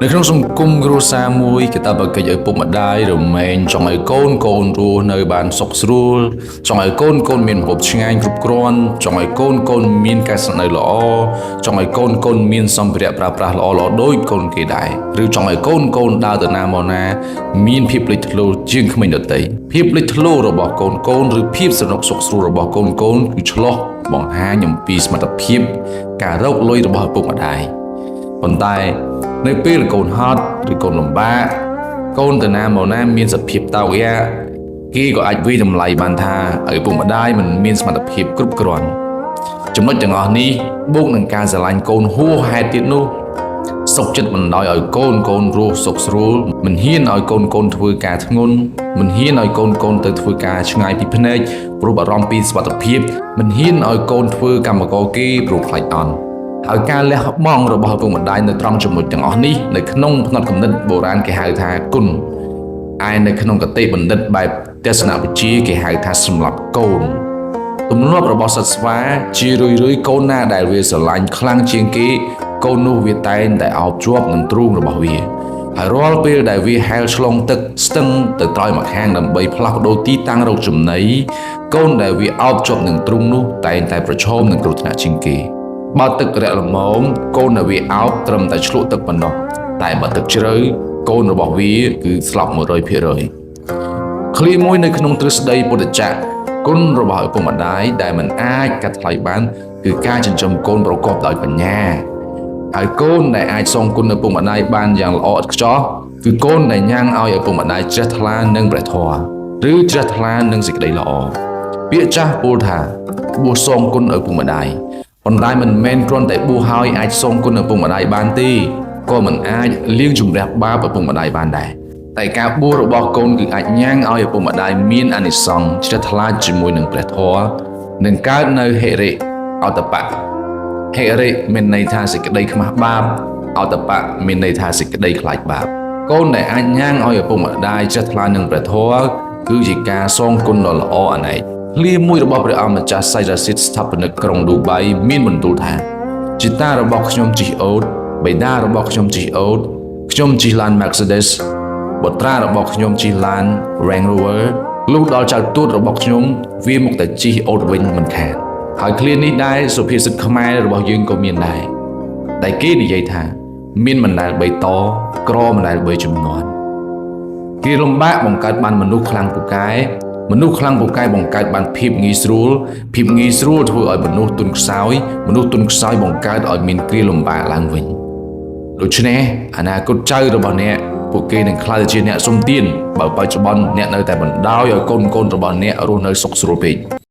ในក្នុងសង្គមគ្រួសារមួយគេថាបើកិច្ចឲ្យពុកម្ដាយរមែងចង់ឲ្យកូនរស់នៅបានសុខស្រួលចង់ឲ្យកូនមានម្ហូបឆ្ងាញ់គ្រប់គ្រាន់ចង់ឲ្យកូនមានការស្នាក់នៅល្អចង់ឲ្យកូនមានសម្ភារៈប្រើប្រាស់ល្អដូចកូនគេដែរឬចង់ឲ្យកូនដើរទៅណាមកណាមានភាពលេចធ្លោជាងក្មេងដទៃភាពលេចធ្លោរបស់កូនឬភាពសនុកសុខស្រួលរបស់កូនគឺឆ្លោះបង្ហាញអំពីសមត្ថភាពការរកលុយរបស់ឪពុកម្ដាយប៉ុន្តែនៅពេលកូនហត់ឬកូនលំបាកកូនទៅណាមកណាមានសភាពតោកយ៉ាគេក៏អាចវិតម្លៃបានថាឪពុកម្ដាយមិនមានសមត្ថភាពគ្រប់គ្រាន់ចំណុចទាំងអស់នេះបូកនឹងការស្រឡាញ់កូនហួសហេតុទៀតនោះសុខចិត្តបណ្ដោយឲ្យកូនរស់សុខស្រួលមិនហ៊ានឲ្យកូនធ្វើការធ្ងន់មិនហ៊ានឲ្យកូនទៅធ្វើការឆ្ងាយពីភ្នែកព្រោះបារម្ភពីសុខភាពមិនហ៊ានឲ្យកូនធ្វើកម្មករគេព្រោះខ្លាចអន់ហើយការលះបង់របស់ឪពុកម្ដាយនៅត្រង់ចំណុចទាំងអស់នេះនៅក្នុងផ្នត់គំនិតបុរាណគេហៅថាគុណឯនៅក្នុងគតិបណ្ឌិតបែបទស្សនវិជ្ជាគេហៅថាសម្លាប់កូនទម្លាប់របស់សត្វស្វាជារឿយកូនណាដែលវាស្រឡាញ់ខ្លាំងជាងគេកូននោះវាតែងតែអោបជាប់នឹងទ្រូងរបស់វាហើយរាល់ពេលដែលវាហែលឆ្លងទឹកស្ទឹងទៅត្រើយមកខាងដើម្បីផ្លាស់ប្ដូរទីតាំងរកចំណីកូនដែលវាអោបជាប់នឹងទ្រូងនោះតែងតែប្រឈមនឹងគ្រោះថ្នាក់ជាងគេបើទឹករកល្មមកូនដែលវាអោបត្រឹមតែឆ្លក់ទឹកប៉ុណ្ណោះតែបើទឹកជ្រៅកូនរបស់វាគឺស្លាប់ 100% ឃ្លាមួយនៅក្នុងទ្រឹស្ដីពុទ្ធចក្រគុណរបស់ឪពុកម្ដាយដែលមិនអាចកាត់ថ្លៃបានគឺការចិញ្ចឹមកូនប្រកបដោយបញ្ញាហើយកូនដែលអាចសងគុណឪពុកម្ដាយបានយ៉ាងល្អឥតខ្ចោះគឺកូនដែលញ៉ាំងឲ្យឪពុកម្ដាយជ្រះថ្លានឹងព្រះធម៌ឬជ្រះថ្លានឹងសេចក្ដីល្អពាក្យចាស់ពោលថាបួសសងគុណឪពុកម្ដាយប៉ុន្តែមិនមែនគ្រាន់តែបួសហើយអាចសងគុណឪពុកម្ដាយបានទេក៏មិនអាចលាងជម្រះបាបឪពុកម្ដាយបានដែរតែការបួសរបស់កូនគឺអាចញ៉ាំងឲ្យឪពុកម្ដាយមានអានិសង្សជ្រះថ្លាជាមួយនឹងព្រះធម៌និងកើតនៅហិរិអតបៈហិរិមានន័យថាសេចក្ដីខ្មាស់បាបអតបៈមានន័យថាសេចក្ដីខ្លាចបាបកូនដែលអាចញ៉ាំងឲ្យឪពុកម្ដាយជ្រះថ្លានឹងព្រះធម៌គឺជាការសងគុណដ៏ល្អអាណែកឃ្លាមួយរបស់ព្រះអង្គម្ចាស់សៃរ៉ាស៊ីតស្ថាបនិកក្រុងឌូបៃមានបន្ទូលថាជីតារបស់ខ្ញុំជិះអូតបិតារបស់ខ្ញុំជិះអូតខ្ញុំជិះឡាន Mercedes បុត្រារបស់ខ្ញុំជិះឡាន Range Rover លុះដល់ចៅទូតរបស់ខ្ញុំវាមកតែជិះអូតវិញមិនខានហើយឃ្លានេះដែរសុភាសិតខ្មែររបស់យើងក៏មានដែរតែគេនិយាយថាមានមិនដែល3តក្រមិនដែល3ចំនួនគេលំបាកបង្កើតបានមនុស្សខ្លាំងពូកែមនុស្សខ្លាំងពូកែបង្កើតបានភាពងាយស្រួលធ្វើឲ្យមនុស្សទន់ខ្សោយមនុស្សទន់ខ្សោយបង្កើតឲ្យមានគ្រាលំបាកឡើងវិញដូច្នេះអនាគតចៅរបស់អ្នកពួកគេនឹងក្លាយជាអ្នកសុំទានបើបច្ចុប្បន្នអ្នកនៅតែបណ្ដោយឲ្យកូនរបស់អ្នករស់នៅសុខស្រួលពេក